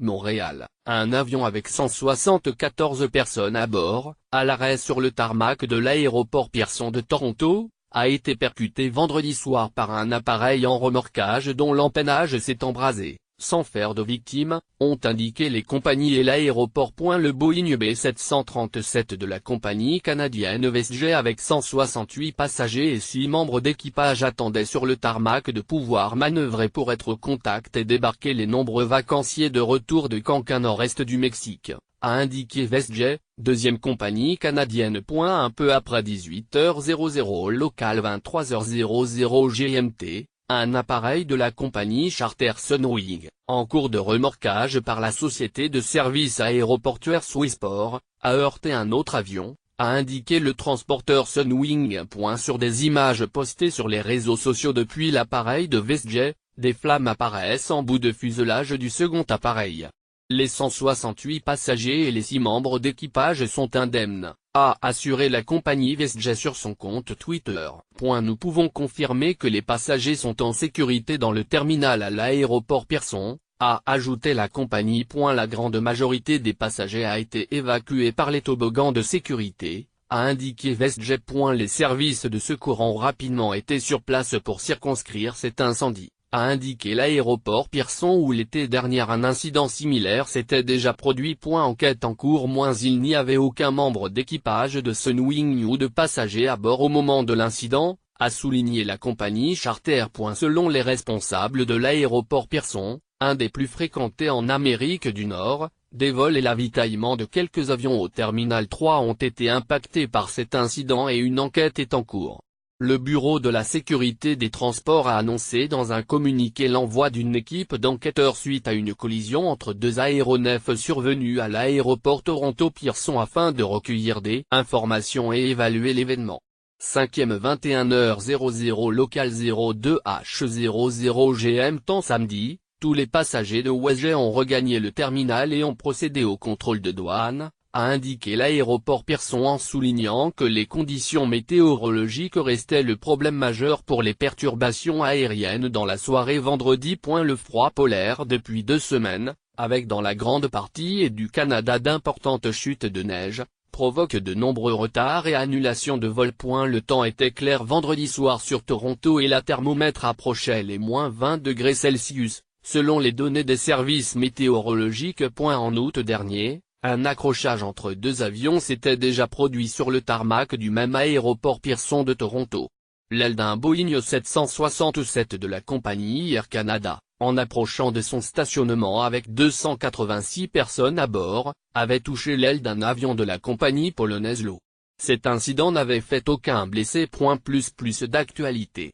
Montréal, un avion avec 174 personnes à bord, à l'arrêt sur le tarmac de l'aéroport Pearson de Toronto, a été percuté vendredi soir par un appareil en remorquage dont l'empennage s'est embrasé, sans faire de victimes, ont indiqué les compagnies et l'aéroport. Le Boeing B737 de la compagnie canadienne WestJet avec 168 passagers et 6 membres d'équipage attendait sur le tarmac de pouvoir manœuvrer pour être au contact et débarquer les nombreux vacanciers de retour de Cancun nord-est du Mexique, a indiqué WestJet, deuxième compagnie canadienne. Un peu après 18h00 local 23h00 GMT, un appareil de la compagnie charter Sunwing, en cours de remorquage par la société de services aéroportuaire Swissport, a heurté un autre avion, a indiqué le transporteur Sunwing. Sur des images postées sur les réseaux sociaux depuis l'appareil de WestJet, des flammes apparaissent en bout de fuselage du second appareil. Les 168 passagers et les 6 membres d'équipage sont indemnes, a assuré la compagnie WestJet sur son compte Twitter. Nous pouvons confirmer que les passagers sont en sécurité dans le terminal à l'aéroport Pearson, a ajouté la compagnie. La grande majorité des passagers a été évacuée par les toboggans de sécurité, a indiqué WestJet. Les services de secours ont rapidement été sur place pour circonscrire cet incendie, a indiqué l'aéroport Pearson où l'été dernier un incident similaire s'était déjà produit. Enquête en cours. Il n'y avait aucun membre d'équipage de Sunwing ou de passagers à bord au moment de l'incident, a souligné la compagnie charter. Selon les responsables de l'aéroport Pearson, un des plus fréquentés en Amérique du Nord, des vols et l'avitaillement de quelques avions au terminal 3 ont été impactés par cet incident et une enquête est en cours. Le Bureau de la sécurité des transports a annoncé dans un communiqué l'envoi d'une équipe d'enquêteurs suite à une collision entre deux aéronefs survenue à l'aéroport Toronto Pearson afin de recueillir des informations et évaluer l'événement. 5e 21h00 local 02H00 GMT samedi, tous les passagers de WestJet ont regagné le terminal et ont procédé au contrôle de douane, a indiqué l'aéroport Pearson en soulignant que les conditions météorologiques restaient le problème majeur pour les perturbations aériennes dans la soirée vendredi. Le froid polaire depuis 2 semaines, avec dans la grande partie du Canada d'importantes chutes de neige, provoque de nombreux retards et annulations de vols. Le temps était clair vendredi soir sur Toronto et la thermomètre approchait les -20°C, selon les données des services météorologiques. En août dernier, un accrochage entre deux avions s'était déjà produit sur le tarmac du même aéroport Pearson de Toronto. L'aile d'un Boeing 767 de la compagnie Air Canada, en approchant de son stationnement avec 286 personnes à bord, avait touché l'aile d'un avion de la compagnie polonaise LO. Cet incident n'avait fait aucun blessé. Plus d'actualité.